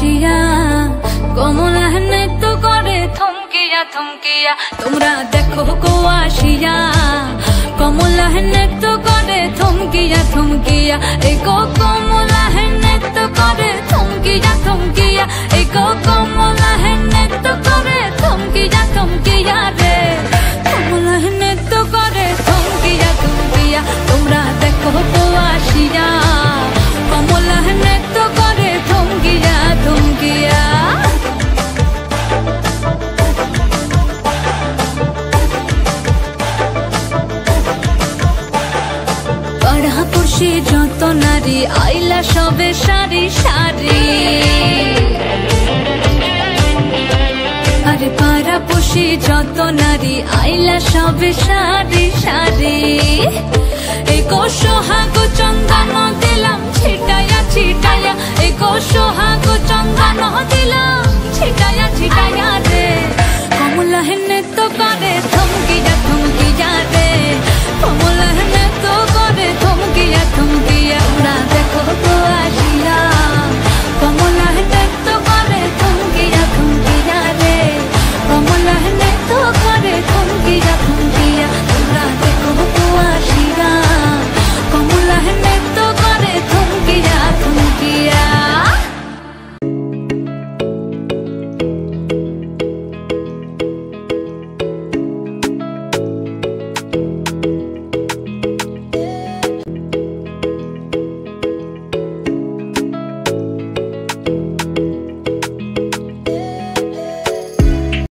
আসিয়া কমলা নৃত্য করে থমকিয়া থমকিয়া তোমরা দেখো গো আসিয়া কমলা নৃত্য করে থমকিয়া থমকিয়া এই গো কমলা নৃত্য করে থমকিয়া থমকিয়া এই গো কমলা নৃত্য করে থমকিয়া থমকিয়া রে কমলা নৃত্য করে থমকিয়া থমকিয়া তোমরা দেখো গো আসিয়া কমলা নৃত্য করে থমকিয়া থমকিয়া পাড়াপড়শি যত নারী আইলা সবে সারি সারি আরে পাড়াপড়শি যত নারী আইলা সবে সারি সারি এই গো সোহাগ চন্দন দিলাম ছিটায়া ছিটায়া এই গো সোহাগ চন্দন দিলাম ছিটায়া ছিটায়া রে কমলা নৃত্য করে থমকিয়া থমকিয়া রে কমলা নৃত্য করে থমকিয়া থমকিয়া তোমরা দেখো গো আসিয়া